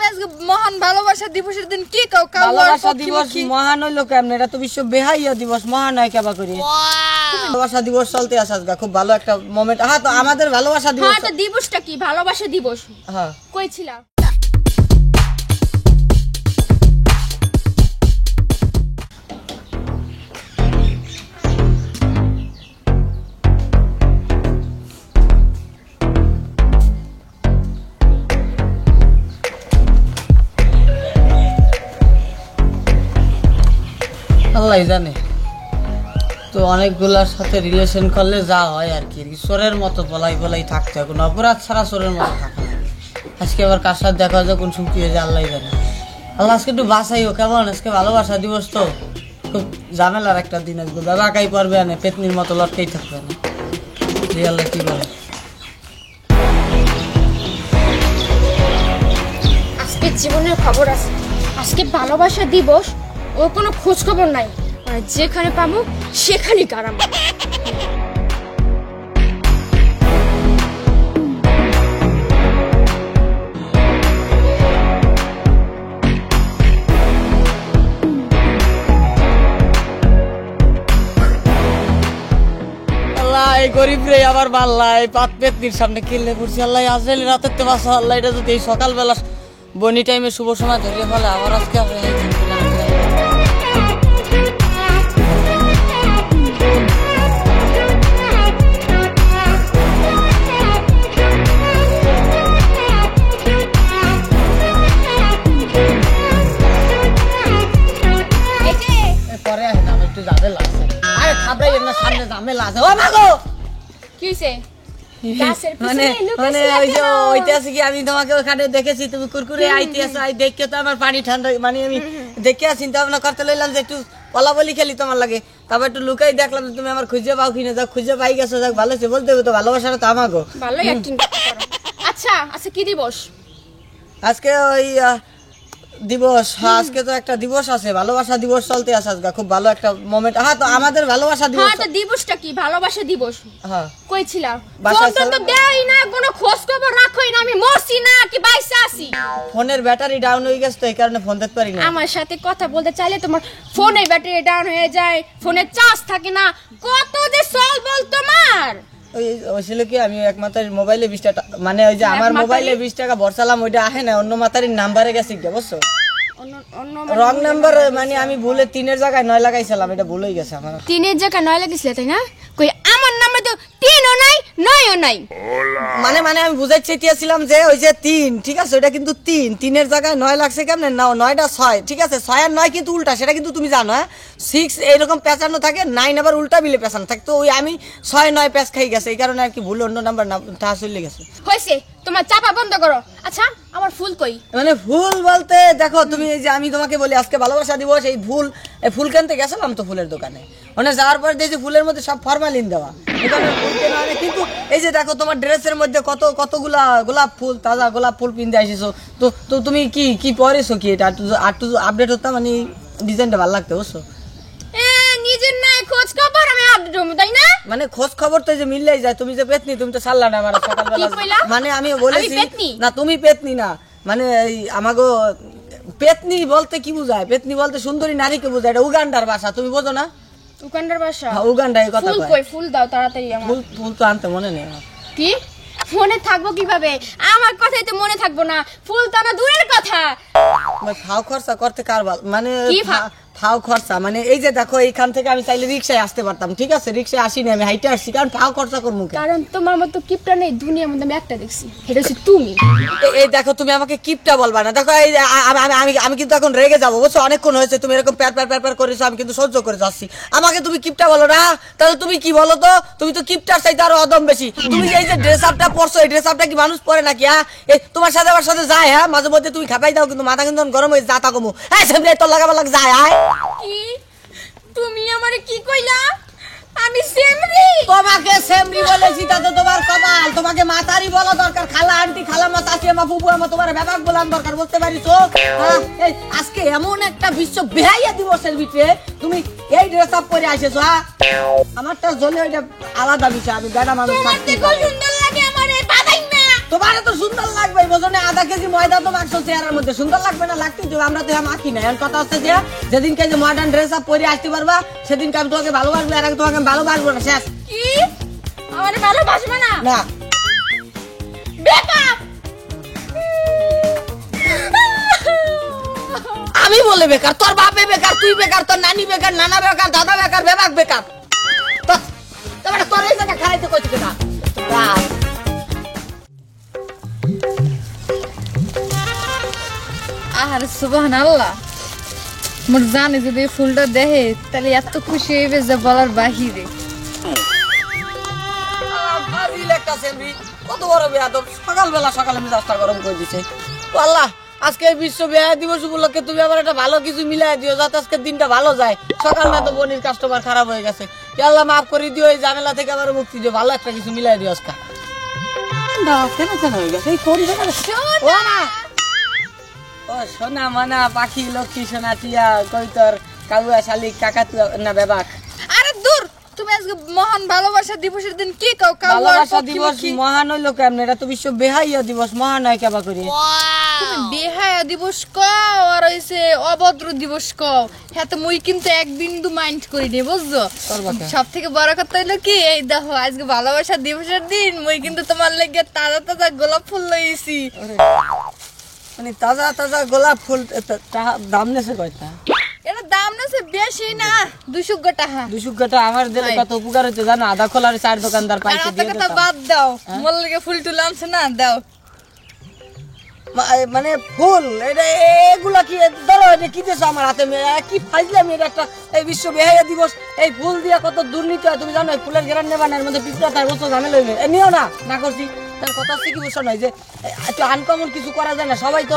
আজকে মহান ভালোবাসা দিবসের দিন কি কও? ভালোবাসা দিবস মহান হইলো কেমনে? এটা তো বিশ্ব বেহাইয়া দিবস, মহান হয় কেবা করি? ভালোবাসা দিবস চলতে আছে আজকে, খুব ভালো একটা মোমেন্ট। হ্যাঁ, তো আমাদের ভালোবাসা দিবস। হ্যাঁ, তো দিবসটা কি? ভালোবাসা দিবস। হ্যাঁ, কই ছিলা? আল্লাহ জানে। তো অনেকগুলার সাথে রিলেশন করলে যা হয় আর কি, চোরের মতো বলাই বলাই থাকতে হয়, কোনো অপরাধ ছাড়া চোরের মতো থাকা। আজকে আবার কার সাথে দেখা যায়, কোন সুখী হয়ে যায় আল্লাহ জানে। আল্লাহ আজকে একটু বাঁচাইও কেমন? আজকে ভালোবাসা দিবস, তো খুব ঝামেলার একটা দিন আসবে। বাবাকাই পারবে না, পেতনির মতো লটকেই থাকবে না। আল্লাহ কি বলে? আজকে জীবনের খবর আছে, আজকে ভালোবাসা দিবস। ও কোনো খোঁজ খবর নাই, আর যেখানে পাবো সেখানে কারাম। গরিব রে আবার বাল্লাই পাত পেতনির সামনে কিনলে পড়ছি। আল্লাহ আসলে রাতের তো বাসা। আল্লাহ এটা যদি এই সকালবেলা বনি টাইমে শুভ সময় ধরিয়ে ফেলে আবার আজকে পরে আসে না, আমার একটু ঝামেলা আছে। আরে খাবরাই না, সামনে ঝামেলা আছে। ও মাগো কি হইছে? মানে মানে ওই যে ওইটা আছে কি, আমি তোমাকে ওখানে দেখেছি তুমি কুরকুরে আইতে আসো, আই দেখে তো আমার পানি ঠান্ডা, মানে আমি দেখে চিন্তা ভাবনা করতে লইলাম যে একটু পলাবলি খেলি তোমার লাগে। তারপর একটু লুকাই দেখলাম তুমি আমার খুঁজে পাও কিনা। যাক খুঁজে পাই গেছো, যাক ভালো আছে। বলতে হবে তো ভালোবাসাটা তো আমাগো। ভালোই অ্যাক্টিং করো। আচ্ছা আচ্ছা, কি দিবস আজকে? ওই দিবস। হ্যাঁ, আজকে তো একটা দিবস আছে, ভালোবাসা দিবস চলতে আছে আজকে, খুব ভালো একটা মোমেন্ট। হ্যাঁ, তো আমাদের ভালোবাসা দিবস। হ্যাঁ, তো দিবসটা কি? ভালোবাসা দিবস। হ্যাঁ, কই ছিলা? বাসায় ফোন তো দেই না, কোনো খোঁজ খবর রাখোই না। আমি মরছি না কি বাইসা আছি? ফোনের ব্যাটারি ডাউন হয়ে গেছে, তো এই কারণে ফোন দিতে পারি না। আমার সাথে কথা বলতে চাইলে তোমার ফোনের ব্যাটারি ডাউন হয়ে যায়, ফোনের চার্জ থাকে না। কত যে সল বল তোমার। ওই ছিল কি, আমি এক মাতার মোবাইলে 20 টাকা, মানে ওই যে আমার মোবাইলে 20 টাকা ভরসালাম, ওইটা আহে না, অন্য মাতারির নাম্বারে গেছে কি বুঝছো? রং নাম্বার, মানে আমি ভুলে 3-এর জায়গায় 9 লাগাইছিলাম, এটা ভুল হয়ে গেছে আমার। 3-এর জায়গায় 9 লাগিয়েছিলে তাই না? কই আমার নাম্বার তো 3ও নাই 9ও নাই। মানে মানে আমি বুঝাইতে চাইতেছিলাম যে ওই যে 3, ঠিক আছে, ওটা কিন্তু 3-এর জায়গায় 9 লাগছে কেমনে? না, 9টা 6, ঠিক আছে। 6 আর 9 কিন্তু উল্টা, সেটা কিন্তু তুমি জানো। হ্যাঁ, 6 এইরকম পেঁচানো থাকে, 9 আবার উল্টা মিলে পেঁচানো থাকে। তো ওই আমি 6-9 পেঁচ খাই গেছে, এই কারণে আর কি ভুল অন্য নাম্বার তা চলে গেছে। হইছে, তোমার চাপা বন্ধ করো। আচ্ছা, আমার ফুল কই? মানে ভুল বলতে দেখো, তুমি এই যে আমি তোমাকে বলি আজকে ভালোবাসা দিবস, এই ফুল কিনতে গেছিলাম তো ফুলের দোকানে, মানে যাওয়ার পর দেখছি ফুলের মধ্যে সব ফরমালিন দেওয়া। কিন্তু এই যে দেখো তোমার ড্রেসের মধ্যে কতগুলা গোলাপ ফুল, তাজা গোলাপ ফুল পিনতে আসিছো। তো তুমি কি পরেছো কি? এটা একটু আপডেট হতাম, মানে ডিজাইনটা ভালো লাগতো বুঝছো? নিজের নাই খোঁজ খবর আমি আপডেট হবো তাই না? মানে খোঁজ খবর তো যে মিললেই যায়। তুমি যে পেতনি, তুমি তো ছাড়লা না আমার সকালবেলা। মানে আমি বলেছি না তুমি পেতনি না, মানে আমাগো পেতনি বলতে কি বুঝায়? পেতনি বলতে সুন্দরী নারীকে বুঝায়, এটা উগান্ডার ভাষা, তুমি বোঝো না? উগান্ডার ভাষা? হ্যাঁ, উগান্ডায় কথা ফুল কয়। কই? ফুল দাও তাড়াতাড়ি আমার। ফুল তো আনতে মনে নেই আমার। কি মনে থাকবো কিভাবে? আমার কথাই তো মনে থাকবো না, ফুল তো না দূরের কথা। ফাও খরচা করতে কার মানে কি ফাও খরচা, মানে এই যে দেখো এইখান থেকে আমি চাইলে রিক্সায় আসতে পারতাম, ঠিক আছে, রিক্সায় আসিনি, আমি হাইটে আসছি, কারণ ফাও খরচা করবো। কারণ তোমার মতো কিপটা নেই দুনিয়ার মধ্যে, আমি একটা দেখছি, সেটা হচ্ছে তুমি। এই দেখো, তুমি আমাকে কিপটা বলবা না। দেখো এই আমি কিন্তু এখন রেগে যাবো বুঝছো? অনেকক্ষণ হয়েছে তুমি এরকম প্যার করেছো, আমি কিন্তু সহ্য করে যাচ্ছি। আমাকে তুমি কিপটা বলো না, তাহলে তুমি কি বলো তো? তুমি তো কিপটার চাইতে আরো অদম বেশি। তুমি এই যে ড্রেস আপটা পরছো, এই ড্রেস আপটা কি মানুষ পরে নাকি? হ্যাঁ, তোমার সাথে আমার সাথে যায়। হ্যাঁ, মাঝে মধ্যে তুমি খাপাই দাও, কিন্তু মাথা কিন্তু গরম হয়ে যাতা কমু। হ্যাঁ, সামনে তোর লাগাবার লাগ যায়। কি তুমি আমারে কি কইলা? আমি সেমরি? তোমাকে সেমরি বলেছি তাতে তোমার কপাল। তোমাকে মাতারি বলা দরকার, খালা আন্টি, খালা মা, চাচি মা, ফুপু মা, তোমার ব্যাপার বলার দরকার, বুঝতে পারিছো? আজকে এমন একটা বিশ্ব বেহাইয়া দিবসের ভিতরে তুমি এই ড্রেস আপ পরে আসেছো। হ্যাঁ, আমারটা জ্বলে ওইটা আলাদা বিষয়, আমি বেড়া মানুষ থাকতে সুন্দর লাগে আমারে বাবাই না। তোমার তো সুন্দর লাগবে বোঝনে, আধা কেজি ময়দা তো মাখছো চেহারার মধ্যে, সুন্দর লাগবে না? লাগতেই তো, আমরা তো মাখি না। এখন কথা হচ্ছে যে যেদিনকে যে মডার্ন ড্রেস আপ পরে আসতে পারবা সেদিনকে আমি তোমাকে ভালোবাসবো, আর আগে তোমাকে আমি ভালোবাসবো না। শেষ। কি আমার ভালোবাসবে না? না বেকার। আমি বলে বেকার, তোর বাপে বেকার, তুই বেকার, তোর নানি বেকার, নানা বেকার, দাদা বেকার, বেবাক বেকার। তোর এই জায়গা খাইতে কইছি কেনা? আর সুবহানাল্লাহ, মোর জানে যদি এই ফুলটা দেখে তাহলে এত খুশি হইবে যে বলার বাহিরে। কত বড় বেয়াদব, সকালবেলা সকালে মেজাজটা গরম করে দিছে। ও আল্লাহ, আজকে বিশ্ব বেয়া দিবস উপলক্ষে তুমি আবার একটা ভালো কিছু মিলাই দিও যাতে আজকে দিনটা ভালো যায়। সকালটা তো বনির কাস্টমার খারাপ হয়ে গেছে। আল্লাহ মাফ করে দিও, এই ঝামেলা থেকে আবার মুক্তি দিও, ভালো একটা কিছু মিলাই দিও আজকে। ও সোনা মানা পাখি লক্ষ্মী সোনা টিয়া কই তোর কাউয়া শালিক কাকাতুয়া না বেবাক। আরে দূর, তুমি আজকে মহান ভালোবাসা দিবসের দিন কি কও? ভালোবাসা দিবস মহান হইলো কেমন? এটা তো বিশ্ব বেহাইয়া দিবস, মহান হয় কেবা করি? তুমি বেহায়া দিবস কও আর হইছে অভদ্র দিবস কও, হ্যাঁ তো মুই কিন্তু এক বিন্দু মাইন্ড করি নি, বুঝছো? সব থেকে বড় কথা হইলো কি, এই দেখো আজকে ভালোবাসা দিবসের দিন মুই কিন্তু তোমার লাগি তাজা তাজা গোলাপ ফুল লইছি। মানে তাজা তাজা গোলাপ ফুল দাম নেছে কয়টা? এটা দাম নেছে বেশি না, 200 টাকা। 200 আমার দিলে কত উপকার হচ্ছে জানো? আধা খোলার 4 দোকানদার পাইছে দিয়ে কথা বাদ দাও, মোর লাগে ফুল টুল আনছে না, দাও। মানে ফুল এটা এগুলা কি ধরো, এটা কি দিছো আমার হাতে? কি ফাইজলাম এটা একটা, এই বিশ্ব বেহায়া দিবস, এই ফুল দিয়া কত দুর্নীতি হয় তুমি জানো? এই ফুলের গ্রান নেবা না, এর মধ্যে পিঁপড়া তার বছর ঝামেলা হইবে। নিও না, না করছি। তার কথা হচ্ছে কি বুঝছো নয় যে একটু আনকমন কিছু করা যায় না? সবাই তো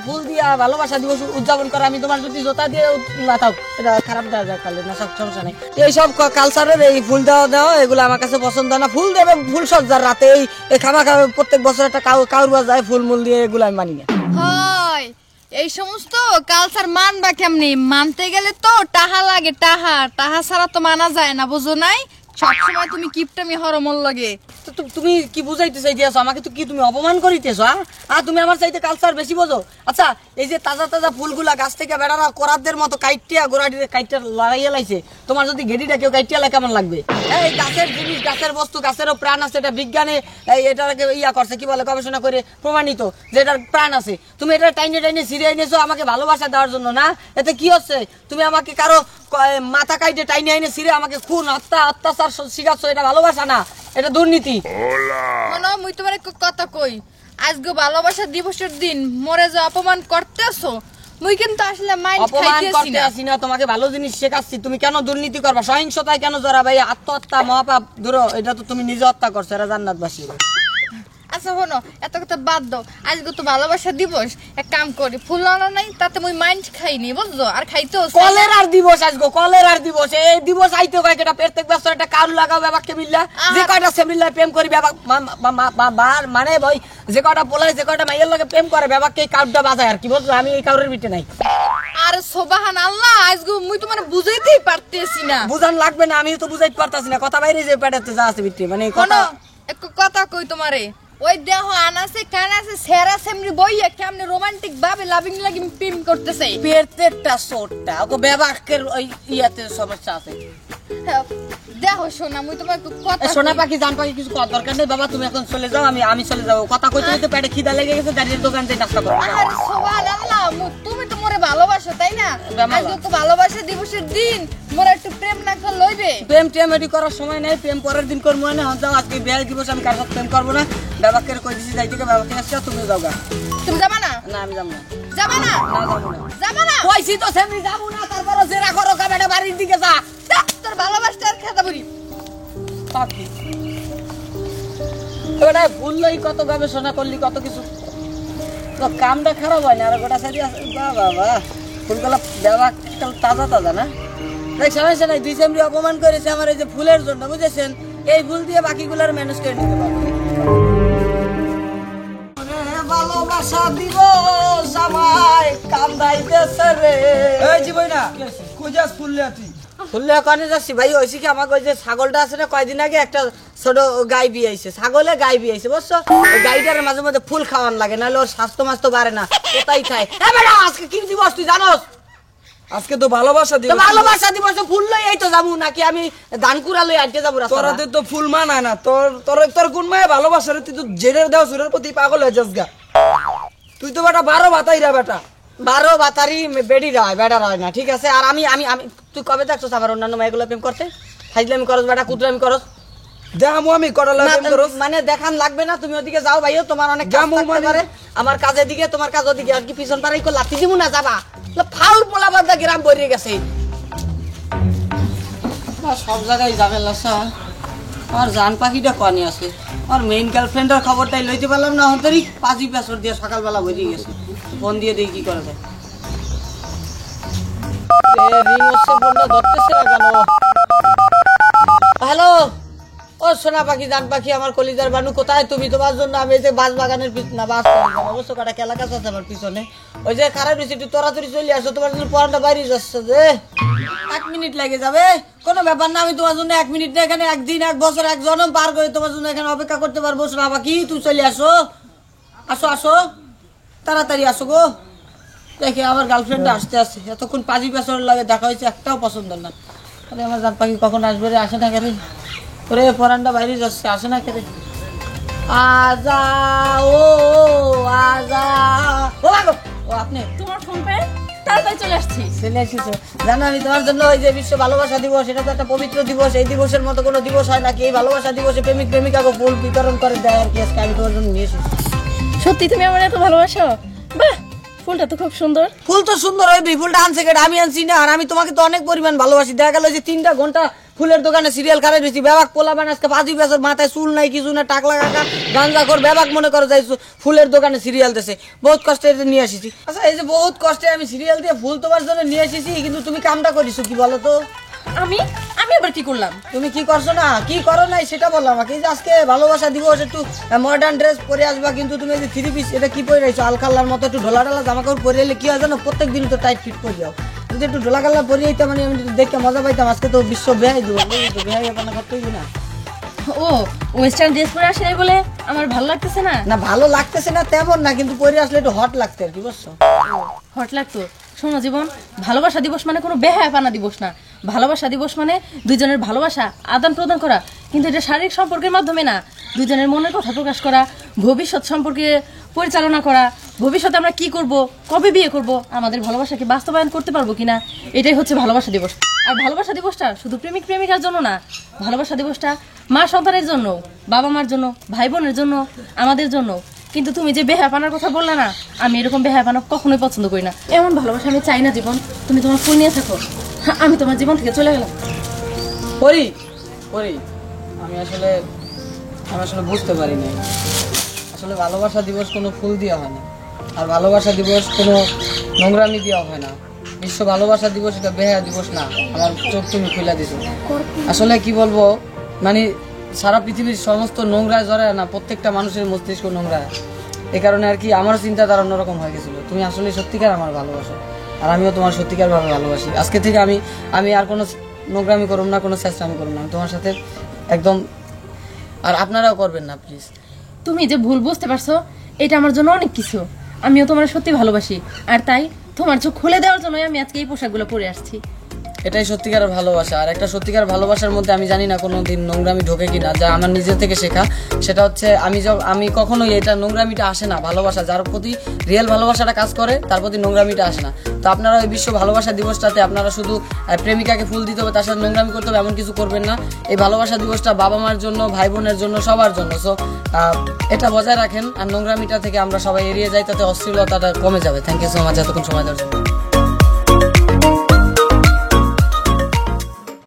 ফুল দিয়া ভালোবাসা দিবস উদযাপন করে। আমি তোমার যদি জোতা দিয়ে না থাক, এটা খারাপ দেওয়া যায় কালে না, সব সমস্যা নেই। এইসব কালচারের এই ফুল দেওয়া এগুলো আমার কাছে পছন্দ না। ফুল দেবে ফুল সজ্জার রাতে এই খামা প্রত্যেক বছর একটা কাউরবা যায় ফুল মূল দিয়ে, এগুলো আমি মানি না। হয় এই সমস্ত কালচার মানবা কেমনি? মানতে গেলে তো টাহা লাগে, টাহা টাহা ছাড়া তো মানা যায় না, বুঝো নাই? সবসময় তুমি কিপটামি হরমল লাগে। তুমি কি বুঝাইতে চাইতেছো আমাকে? তো কি তুমি অপমান করিতেছো? আর তুমি আমার চাইতে কালচার বেশি বোঝো। আচ্ছা, এই যে তাজা তাজা ফুলগুলা গাছ থেকে বেড়ারা করাতদের মতো কাইটিয়া গোড়াটিতে কাইটা লড়াইয়া লাইছে, তোমার যদি গেডিটা কেউ কাইটিয়া লাই কেমন লাগবে? এই গাছের জিনিস, গাছের বস্তু, গাছেরও প্রাণ আছে, এটা বিজ্ঞানে এটাকে ইয়া করছে, কি বলে, গবেষণা করে প্রমাণিত যে এটার প্রাণ আছে। তুমি এটা টাইনে টাইনে ছিঁড়ে এনেছো আমাকে ভালোবাসা দেওয়ার জন্য না? এতে কি হচ্ছে? তুমি আমাকে কারো মাথা কাইটে টাইনে এনে ছিঁড়ে আমাকে খুন হত্যা অত্যাচার শিখাচ্ছ, এটা ভালোবাসা না, এটা দুর্নীতি। শোনো, মুই তোমার কথা কই, আজকে ভালোবাসা দিবসের দিন মোরে যে অপমান করতেছো, মুই কিন্তু আসলে মাইন্ড খাইতেছি না। আসি না, তোমাকে ভালো জিনিস শেখাচ্ছি। তুমি কেন দুর্নীতি করবা? সহিংসতায় কেন জড়াবা? আত্মহত্যা মহাপাপ, ধরো এটা তো তুমি নিজে হত্যা করছো, এরা জান্নাতবাসী। আচ্ছা শোনো, এত কথা বাদ দাও, আজকে তো ভালোবাসা দিবস, এক কাম করি, ফুল আনো নাই, তাতে মুই মাইন্ড খাইনি, বুঝছো? আর খাইতেও কলেরার দিবস আজকে, কলেরার দিবস। এই দিবস আইতে কয়েকটা প্রত্যেক বছর একটা কারু লাগাও ব্যাপারকে মিল্লা, যে কয়টা সেমিল্লা প্রেম করি ব্যাপার মানে ভাই, যে কয়টা পোলায় যে কয়টা মাইয়ের লগে প্রেম করে ব্যাপারকে এই কারুটা বাজায় আর কি, বুঝছো? আমি এই কারুর ভিটে নাই। আরে সুবহানাল্লাহ, আজকে মুই তোমার বুঝাইতেই পারতেছি না। বুঝান লাগবে না, আমি তো বুঝাইতে পারতাছি না, কথা বাইরে যে পেটাতে যা আছে ভিটে, মানে কথা এক কথা কই তোমারে, ওই দেহ আনাসে কানাসে সেরা সেমরি বইয়া কেমনে রোমান্টিক ভাবে লাভিং লাগি প্রেম করতেছে। পেটেরটা সোটটা ওকে ব্যাপাকের ওই ইয়াতে সমস্যা আছে। দেখো সোনা, মুই তোমার কথা সোনা পাখি জান পাখি কিছু কথা দরকার নেই বাবা, তুমি এখন চলে যাও, আমি চলে যাবো। কথা কইতে কইতে পেটে খিদা লেগে গেছে, দাঁড়িয়ে দোকান থেকে নাস্তা করো। আরে সুবহানাল্লাহ, তুমি তো মোরে ভালোবাসো তাই না? আজকে তো ভালোবাসা দিবসের দিন, মোরে একটু প্রেম না করলে লইবে? প্রেম টেম এডি করার সময় নাই, প্রেম পরের দিন করবো না। যাও, আজকে বিয়ে দিবস, আমি কার সাথে প্রেম করবো না। বাবাকে কই দিছি যাইতে, বাবাকে আসছে, তুমি যাও গা। তুমি যাবা না? না আমি যাবো না। যাবা না? না যাবো না। যাবা না? কইছি তো সেমনি যাবো না, তারপরে জেরা করো কা বেটা, বাড়ির দিকে যা। তোর ভালোবাসা আর খেতা বলি পাখি ওটা ভুললেই কত গবেষণা করলি, কত কিছু, তো কামটা খারাপ হয় না। আর গোটা সাইডে বাবা ফুলগুলা দেওয়া তাজা তাজা না, দেখ সমস্যা নাই। 2 সেমরি অপমান করেছে আমার এই যে ফুলের জন্য, বুঝেছেন? এই ফুল দিয়ে বাকিগুলার ম্যানেজ করে নিতে পারবো। ভালোবাসা দিবস আমায় কান্দাইতেছে রে। এই জীবই না কই যাস ফুল লে তুই? ফুললে কানে যাচ্ছি ভাই, হয়েছে কি আমাকে ওই যে ছাগলটা আছে না, কয়দিন আগে একটা ছোট গাই বিয়েছে, ছাগলে গাই বিয়েছে বুঝছো, ওই গাইটার মাঝে মধ্যে ফুল খাওয়ান লাগে, নাহলে ওর স্বাস্থ্য মাস্ত বাড়ে না, কোথায় খায়। আজকে কি দিবস তুই জানোস? আজকে তো ভালোবাসা দিবস। ভালোবাসা দিবস, ফুল লই এই তো যাবো, নাকি আমি ধান কুড়া লই আজকে যাবো? তোরাতে তো ফুল মানায় না, তোর কোন মায়ে ভালোবাসা রে? তুই তো জেরের দেওয়া সুরের প্রতি পাগল হয়ে যাস গা। তুই তো বেটা 12 ভাতাই রা বেটা, 12 বাতারি বেডি হয়, বেড়া হয় না, ঠিক আছে। আর আমি আমি আমি তুই কবে দেখছস আমার অন্যান্য মেয়েগুলো প্রেম করতে? ফাইজলামি করস বেটা, কুতরামি করস। দেখামু আমি করালা প্রেম করস? মানে দেখান লাগবে না, তুমি ওদিকে যাও ভাইও, তোমার অনেক কাজ থাকতে পারে, আমার কাজের দিকে তোমার কাজ ওদিকে, আর কি পিছন পাড়াই কো লাথি দিমু না, যাবা ফাউল পোলা বাদা গ্রাম ভরে গেছে। সব জায়গায় যাবে লাসা। আর জান পাখিটা কনে আছে, আর মেইন গার্লফ্রেন্ডের খবরটাই লইতে পারলাম না, অন্তরি পাঁচি পেছর দিয়ে সকালবেলা ভরে গেছে, ফোন দিয়ে দেখি কি করা যায়। রিং হচ্ছে, ফোনটা ধরতেছে না কেন? হ্যালো, ও সোনা পাখি, জান পাখি, আমার কলিজার বানু, কোথায় তুমি? তোমার জন্য আমি এই যে বাস বাগানের না বাস অবশ্য কাটা কেলা কাছে আছে আমার পিছনে, ওই যে খারাপ হয়েছে, একটু তরাতরি চলে আসো, তোমার জন্য পড়াটা বাইরে যাচ্ছে যে 1 মিনিট লেগে যাবে, কোনো ব্যাপার না, আমি তোমার জন্য 1 মিনিট না, এখানে 1 দিন 1 বছর 1 জন্ম পার করে তোমার জন্য এখানে অপেক্ষা করতে পারবো। সোনা পাখি তুই চলে আসো, আসো আসো, তাড়াতাড়ি আসো গো। দেখে আমার গার্লফ্রেন্ড আসতে আসছে, এতক্ষণ পাঁচি পেছনের লাগে দেখা হয়েছে, একটাও পছন্দ না। আরে আমার জান পাখি কখন আসবে রে? আসে না কেন? ওরে পরানটা বাইরে যাচ্ছে, আসে না কেন? আজা ও আজা, ও আগো, ও আপনি তোমার ফোন পেয়ে তাড়াতাড়ি চলে আসছি। চলে আসিস? জানো আমি তোমার জন্য ওই যে বিশ্ব ভালোবাসা দিবস, এটা তো একটা পবিত্র দিবস, এই দিবসের মতো কোনো দিবস হয় নাকি? এই ভালোবাসা দিবসে প্রেমিক প্রেমিকাকে ফুল বিতরণ করে দেয় আর কি, আজকে আমি তোমার জন্য নিয়ে এসেছি। সত্যি তুমি আমার এত ভালোবাসো? বাহ, ফুলটা তো খুব সুন্দর। ফুল তো সুন্দর, ওই ফুলটা আনছে কেটে, আমি আনছি না। আর আমি তোমাকে তো অনেক পরিমাণ ভালোবাসি, দেখা গেল যে 3টা ঘন্টা ফুলের দোকানে সিরিয়াল খারাপ হয়েছি, ব্যাবাক পোলা বান আজকে 5 বছর, মাথায় চুল নাই কিছু না, টাকলা কাকা গাঞ্জা কর ব্যাবাক মনে করো যাই ফুলের দোকানে সিরিয়াল দিয়েছে, বহুত কষ্টে নিয়ে আসিছি। আচ্ছা এই যে বহুত কষ্টে আমি সিরিয়াল দিয়ে ফুল তোমার জন্য নিয়ে এসেছি, কিন্তু তুমি কামটা করিছো কি বলো তো? আমি আমি আবার কি করলাম? তুমি কি করছো না, কি করো নাই সেটা বললো আমাকে। এই যে আজকে ভালোবাসা দিবস, একটু মডার্ন ড্রেস পরে আসবা, কিন্তু তুমি এই যে 3 পিস এটা কি পরে রয়েছো? আলখাল্লার মতো একটু ঢোলা ঢালা জামা কাপড় পরে এলে কি হয় জানো, প্রত্যেক দিন তো টাইট ফিট করে যাও, যদি একটু ঢোলা কাল্লা পরে যেতাম মানে আমি দেখে মজা পাইতাম। আজকে তো বিশ্ব বেহাই দেবো, বেহাই আপনার করতেই না। ও ওয়েস্টার্ন ড্রেস পরে আসে নাই বলে আমার ভালো লাগতেছে না? না ভালো লাগতেছে না তেমন না, কিন্তু পরে আসলে একটু হট লাগতে আর কি, বুঝছো? হট লাগতো? শোনো জীবন, ভালোবাসা দিবস মানে কোনো বেহায়াপানা দিবস না। ভালোবাসা দিবস মানে দুইজনের ভালোবাসা আদান প্রদান করা, কিন্তু এটা শারীরিক সম্পর্কের মাধ্যমে না। দুইজনের মনের কথা প্রকাশ করা, ভবিষ্যৎ সম্পর্কে পরিচালনা করা, ভবিষ্যতে আমরা কি করব, কবে বিয়ে করব, আমাদের ভালোবাসাকে বাস্তবায়ন করতে পারবো কিনা, এটাই হচ্ছে ভালোবাসা দিবস। আর ভালোবাসা দিবসটা শুধু প্রেমিক প্রেমিকার জন্য না, ভালোবাসা দিবসটা মা সন্তানের জন্য, বাবা মার জন্য, ভাই বোনের জন্য, আমাদের জন্য। কিন্তু তুমি যে বেহায়াপানার কথা বললা না, আমি এরকম বেহায়াপানা কখনোই পছন্দ করি না। এমন ভালোবাসা আমি চাই না জীবন। তুমি তোমার ফুল নিয়ে থাকো, আমি তোমার জীবন থেকে চলে গেলাম। পরি পরি আমি আসলে বুঝতে পারি নাই, আসলে ভালোবাসা দিবস কোনো ফুল দেওয়া হয় না, আর ভালোবাসা দিবস কোনো নোংরামি দেওয়া হয় না। বিশ্ব ভালোবাসা দিবস এটা বেহায়া দিবস না, আমার চোখ তুমি খুলে দিছো। আসলে কি বলবো, মানে সারা পৃথিবীর সমস্ত নোংরায় জড়ায় না, প্রত্যেকটা মানুষের মস্তিষ্ক নোংরা, এই কারণে আর কি আমার চিন্তাধারা অন্যরকম হয়ে গেছিলো। তুমি আসলে সত্যিকার আমার ভালোবাসো, আর আমিও তোমার সত্যিকার ভাবে ভালোবাসি। আজকে থেকে আমি আর কোনো নোংরামি করব না, কোনো চেষ্টামি করব না, আমি তোমার সাথে একদম, আর আপনারাও করবেন না প্লিজ। তুমি যে ভুল বুঝতে পারছো, এটা আমার জন্য অনেক কিছু। আমিও তোমার সত্যি ভালোবাসি, আর তাই তোমার চোখ খুলে দেওয়ার জন্যই আমি আজকে এই পোশাকগুলো পরে আসছি। এটাই সত্যিকার ভালোবাসা। আর একটা সত্যিকার ভালোবাসার মধ্যে আমি জানি না কোনো দিন নোংরামি ঢোকে কিনা, যা আমার নিজে থেকে শেখা, সেটা হচ্ছে আমি কখনোই এটা নোংরামিটা আসে না। ভালোবাসা যার প্রতি রিয়েল ভালোবাসাটা কাজ করে, তার প্রতি নোংরামিটা আসে না। তো আপনারা এই বিশ্ব ভালোবাসা দিবসটাতে আপনারা শুধু প্রেমিকাকে ফুল দিতে হবে, তার সাথে নোংরামি করতে হবে এমন কিছু করবেন না। এই ভালোবাসা দিবসটা বাবা মার জন্য, ভাই বোনের জন্য, সবার জন্য। সো এটা বজায় রাখেন, আর নোংরামিটা থেকে আমরা সবাই এড়িয়ে যাই, তাতে অশ্লীলতাটা কমে যাবে। থ্যাংক ইউ সো মাচ এতক্ষণ সময় দেওয়ার জন্য।